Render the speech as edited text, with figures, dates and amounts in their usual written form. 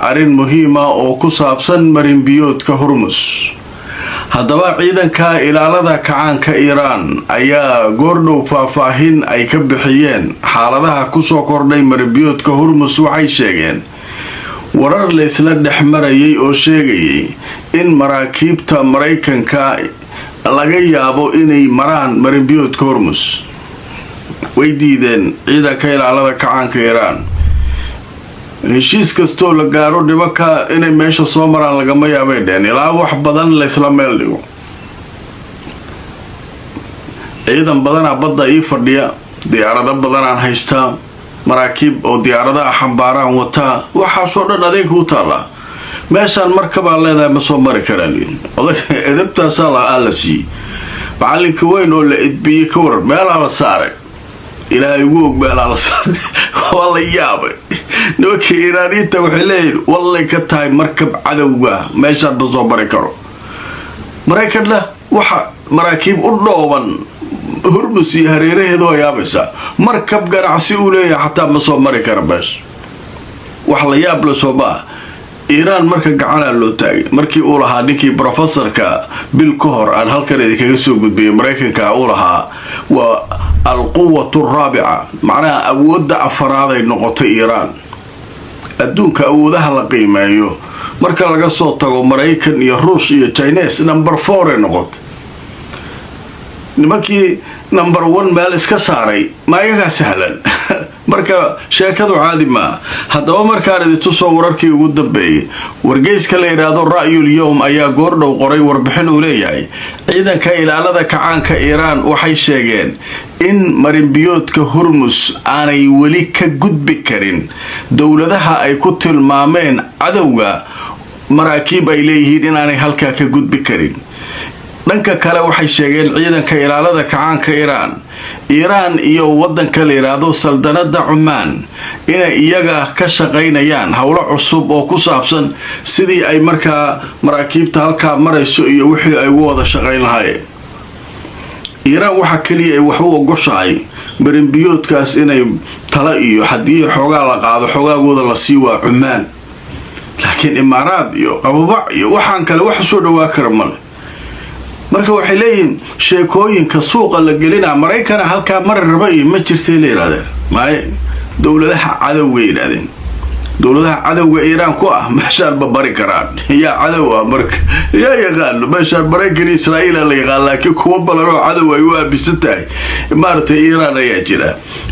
arrin muhiima oo ku saabsan marinbiyoodka Hormuz. haddaba ciidanka ilaalada kacaanka Iiraan ayaa goordhow faahfaahin ay ka bixiyeen xaaladaha ku soo kordhay marinbiyoodka Hormuz. waxay sheegeen warar la isla dhexmarayay oo sheegayay in maraakiibta Mareykanka laga yaabo inay maraan marinbiyoodka Hormuz. way diideen ciidanka ilaalada kacaanka Iiraan heshiis kastoo la gaaro nimanka inay meesha soo maraan lagama yaabeen ilaa wax badan la isla meel dhigo. ciidan badanaa badda ii fadhiya, diyaarado badanaan haystaa, maraakiib oo diyaaradaha xambaaraan wataa, waxaasoo dhan adeeg u taallaa. meeshaan markabaa leedahay ma soo mari karaan edabtaasaa la siiyey. macalinka weyn oo la edbiyey ka waran meelaa la saaray, ilaahay ugu og meelaa la saaray waa la yaabay. nimankii iiraaniyiinta waxay leeyihin wallay ka tahay markab cadowga meeshaan ma soo mari karo. maraykanna waxa maraakiib u dhooban Hormuz iyo hareeraheedu waa yaabaysaa. markab ganacsi uu leeyahay xataa ma soo mari kara meesha. wax la yaab la soo maa. iiraan marka gacanaa loo taagay markii uu lahaa ninkii professorka bil ka hor aan halkan idinkaga soo gudbiyay Mareykanka uu lahaa waa alquwatu raabica, macnaha awoodda afaraad ay noqotay Iiraan. adduunka awoodaha la qiimeeyo marka laga soo tago Mareykan iyo Ruush iyo Chinese number 4 ay noqotay. nimankii number 1 meel iska saaray ma iyaga sahlan marka sheekadu caadi ma. haddaba markaan idintu soo wararkii ugu dambeeyay, wargeyska la yiraahdo Ra'yul Yawm ayaa goordhow qoray warbixin uu leeyahay ciidanka ilaalada kacaanka Iiraan waxay sheegeen in marinbiyoodka Hormuz aanay weli ka gudbi karin dowladaha ay ku tilmaameen cadowga. maraakiib ay leeyihiin inaanay halkaa ka gudbi karin. dhanka kale waxay sheegeen ciidanka ilaalada kacaanka Iiraan iyo wadanka la yiraahdo saldanada Cumaan inay iyaga ka shaqaynayaan howlo cusub oo ku saabsan sidii ay markaa maraakiibta halkaa marayso iyo wixii ay ugu wada shaqayn lahaayeen. Iiraan waxa kaliya ay wax u ogoshahay marinbiyoodkaas inay tala iyo haddii xoogaa la qaado xoogagooda la sii waa Cumaan, laakiin Imaaraad iyo Qababac iyo waxaan kale wax soo dhawaa kara male. marka waxay leeyihiin sheekooyinka suuqa la gelina Mareykanka halkaa mar raba iyo ma jirtay la yiraahdeen maay dowladaha cadowga yiraahdeen. dowladaha cadowga Iiraan ku ah meeshaan ma bari karaan yaa cadow ah marka yaa yaqaan meeshaan Mareykanka Israa'iil la yaqaan laakiin kuwa balan oo cadow ay u aabisan tahay maartay Iiraan ayaa jira.